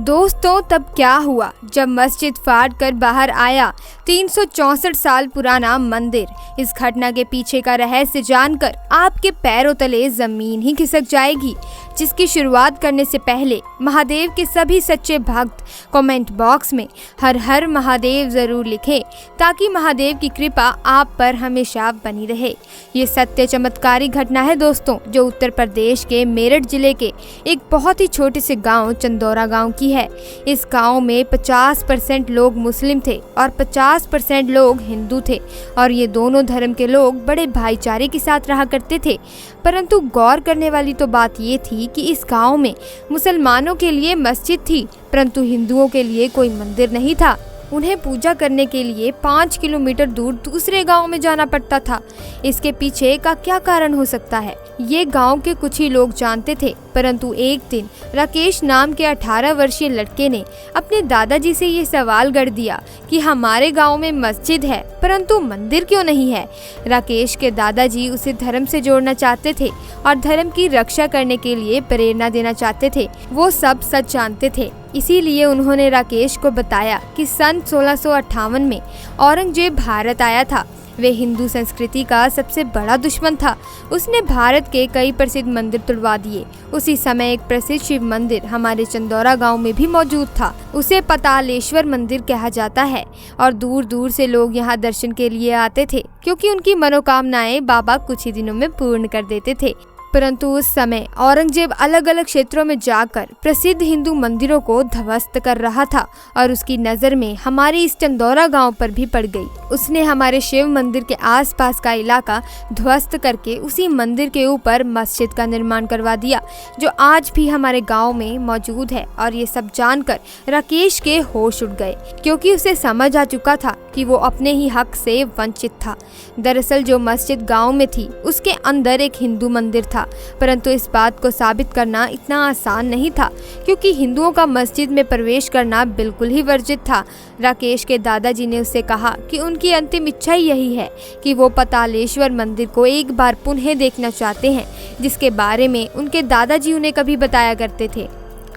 दोस्तों, तब क्या हुआ जब मस्जिद फाड़ कर बाहर आया 364 साल पुराना मंदिर। इस घटना के पीछे का रहस्य जानकर आपके पैरों तले जमीन ही खिसक जाएगी। जिसकी शुरुआत करने से पहले महादेव के सभी सच्चे भक्त कमेंट बॉक्स में हर हर महादेव जरूर लिखें, ताकि महादेव की कृपा आप पर हमेशा बनी रहे। ये सत्य चमत्कारी घटना है दोस्तों, जो उत्तर प्रदेश के मेरठ जिले के एक बहुत ही छोटे से गांव चंदौरा गांव की है। इस गांव में 50% लोग मुस्लिम थे और 50% लोग हिंदू थे, और ये दोनों धर्म के लोग बड़े भाईचारे के साथ रहा करते थे। परंतु गौर करने वाली तो बात ये थी कि इस गांव में मुसलमानों के लिए मस्जिद थी, परंतु हिंदुओं के लिए कोई मंदिर नहीं था। उन्हें पूजा करने के लिए 5 किलोमीटर दूर दूसरे गांव में जाना पड़ता था। इसके पीछे का क्या कारण हो सकता है, ये गांव के कुछ ही लोग जानते थे। परंतु एक दिन राकेश नाम के 18 वर्षीय लड़के ने अपने दादाजी से ये सवाल गढ़ दिया कि हमारे गांव में मस्जिद है, परंतु मंदिर क्यों नहीं है। राकेश के दादाजी उसे धर्म से जोड़ना चाहते थे और धर्म की रक्षा करने के लिए प्रेरणा देना चाहते थे। वो सब सच जानते थे, इसीलिए उन्होंने राकेश को बताया कि सन 1658 में औरंगजेब भारत आया था। वे हिंदू संस्कृति का सबसे बड़ा दुश्मन था। उसने भारत के कई प्रसिद्ध मंदिर तुड़वा दिए। उसी समय एक प्रसिद्ध शिव मंदिर हमारे चंदौरा गांव में भी मौजूद था। उसे पतालेश्वर मंदिर कहा जाता है, और दूर दूर से लोग यहाँ दर्शन के लिए आते थे, क्योंकि उनकी मनोकामनाएं बाबा कुछ ही दिनों में पूर्ण कर देते थे। परंतु उस समय औरंगजेब अलग अलग क्षेत्रों में जाकर प्रसिद्ध हिंदू मंदिरों को ध्वस्त कर रहा था, और उसकी नज़र में हमारे इस चंदौरा गांव पर भी पड़ गई। उसने हमारे शिव मंदिर के आसपास का इलाका ध्वस्त करके उसी मंदिर के ऊपर मस्जिद का निर्माण करवा दिया, जो आज भी हमारे गांव में मौजूद है। और ये सब जानकर राकेश के होश उड़ गए, क्योंकि उसे समझ आ चुका था कि वो अपने ही हक से वंचित था। दरअसल जो मस्जिद गांव में थी, उसके अंदर एक हिंदू मंदिर था, परंतु इस बात को साबित करना इतना आसान नहीं था, क्योंकि हिंदुओं का मस्जिद में प्रवेश करना बिल्कुल ही वर्जित था। राकेश के दादाजी ने उससे कहा कि उनकी अंतिम इच्छा यही है कि वो पतालेश्वर मंदिर को एक बार पुनः देखना चाहते हैं, जिसके बारे में उनके दादाजी उन्हें कभी बताया करते थे।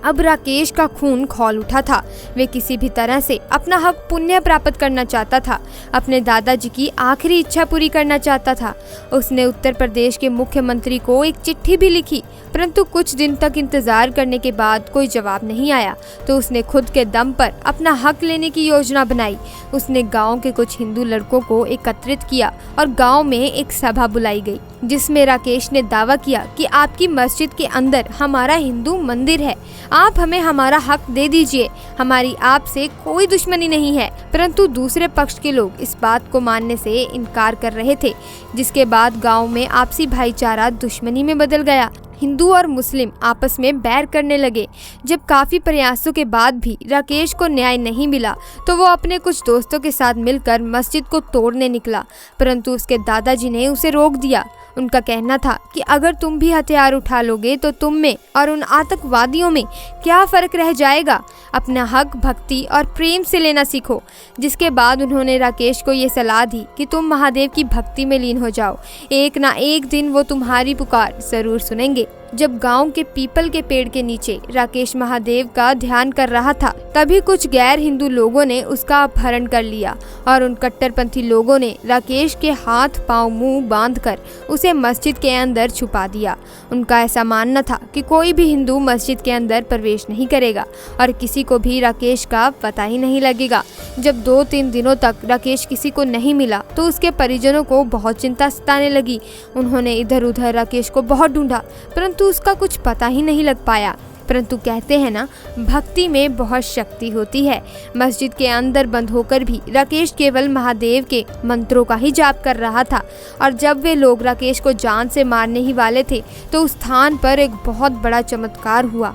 अब राकेश का खून खौल उठा था। वे किसी भी तरह से अपना हक पुण्य प्राप्त करना चाहता था, अपने दादाजी की आखिरी इच्छा पूरी करना चाहता था। उसने उत्तर प्रदेश के मुख्यमंत्री को एक चिट्ठी भी लिखी, परंतु कुछ दिन तक इंतजार करने के बाद कोई जवाब नहीं आया। तो उसने खुद के दम पर अपना हक लेने की योजना बनाई। उसने गांव के कुछ हिंदू लड़कों को एकत्रित किया और गांव में एक सभा बुलाई गई, जिसमें राकेश ने दावा किया कि आपकी मस्जिद के अंदर हमारा हिंदू मंदिर है, आप हमें हमारा हक दे दीजिए, हमारी आपसे कोई दुश्मनी नहीं है। परंतु दूसरे पक्ष के लोग इस बात को मानने से इनकार कर रहे थे, जिसके बाद गांव में आपसी भाईचारा दुश्मनी में बदल गया। हिंदू और मुस्लिम आपस में बैर करने लगे। जब काफ़ी प्रयासों के बाद भी राकेश को न्याय नहीं मिला, तो वो अपने कुछ दोस्तों के साथ मिलकर मस्जिद को तोड़ने निकला, परंतु उसके दादाजी ने उसे रोक दिया। उनका कहना था कि अगर तुम भी हथियार उठा लोगे तो तुम में और उन आतंकवादियों में क्या फ़र्क रह जाएगा। अपना हक भक्ति और प्रेम से लेना सीखो। जिसके बाद उन्होंने राकेश को ये सलाह दी कि तुम महादेव की भक्ति में लीन हो जाओ, एक ना एक दिन वो तुम्हारी पुकार ज़रूर सुनेंगे। जब गांव के पीपल के पेड़ के नीचे राकेश महादेव का ध्यान कर रहा था, तभी कुछ गैर हिंदू लोगों ने उसका अपहरण कर लिया, और उन कट्टरपंथी लोगों ने राकेश के हाथ पांव मुंह बांधकर उसे मस्जिद के अंदर छुपा दिया। उनका ऐसा मानना था कि कोई भी हिंदू मस्जिद के अंदर प्रवेश नहीं करेगा और किसी को भी राकेश का पता ही नहीं लगेगा। जब 2-3 दिनों तक राकेश किसी को नहीं मिला, तो उसके परिजनों को बहुत चिंता सताने लगी। उन्होंने इधर उधर राकेश को बहुत ढूंढा, परंतु उसका कुछ पता ही नहीं लग पाया। परंतु कहते हैं ना, भक्ति में बहुत शक्ति होती है। मस्जिद के अंदर बंद होकर भी राकेश केवल महादेव के मंत्रों का ही जाप कर रहा था, और जब वे लोग राकेश को जान से मारने ही वाले थे, तो उस स्थान पर एक बहुत बड़ा चमत्कार हुआ।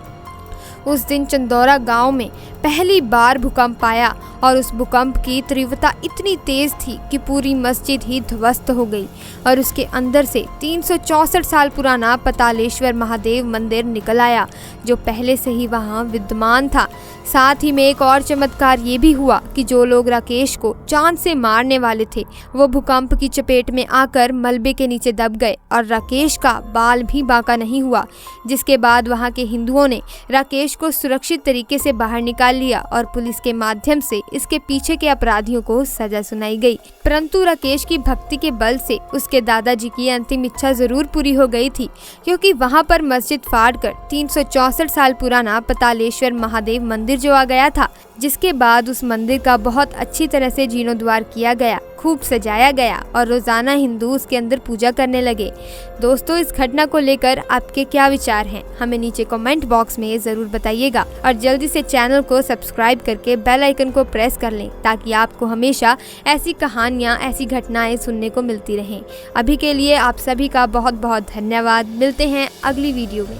उस दिन चंदौरा गांव में पहली बार भूकंप आया और उस भूकंप की तीव्रता इतनी तेज थी कि पूरी मस्जिद ही ध्वस्त हो गई और उसके अंदर से 364 साल पुराना पतालेश्वर महादेव मंदिर निकल आया, जो पहले से ही वहां विद्यमान था। साथ ही में एक और चमत्कार ये भी हुआ कि जो लोग राकेश को चांद से मारने वाले थे वो भूकंप की चपेट में आकर मलबे के नीचे दब गए और राकेश का बाल भी बांका नहीं हुआ, जिसके बाद वहां के हिंदुओं ने राकेश को सुरक्षित तरीके से बाहर निकाल लिया और पुलिस के माध्यम से इसके पीछे के अपराधियों को सजा सुनाई गई। परंतु राकेश की भक्ति के बल से उसके दादाजी की अंतिम इच्छा जरूर पूरी हो गई थी, क्योंकि वहां पर मस्जिद फाड़कर 364 साल पुराना पतालेश्वर महादेव मंदिर जो आ गया था, जिसके बाद उस मंदिर का बहुत अच्छी तरह से जीर्णोद्धार किया गया, खूब सजाया गया और रोजाना हिंदू उसके अंदर पूजा करने लगे। दोस्तों, इस घटना को लेकर आपके क्या विचार हैं, हमें नीचे कमेंट बॉक्स में जरूर बताइएगा और जल्दी से चैनल को सब्सक्राइब करके बेल आइकन को प्रेस कर लें ताकि आपको हमेशा ऐसी कहानियाँ, ऐसी घटनाएं सुनने को मिलती रहें। अभी के लिए आप सभी का बहुत बहुत धन्यवाद। मिलते हैं अगली वीडियो में।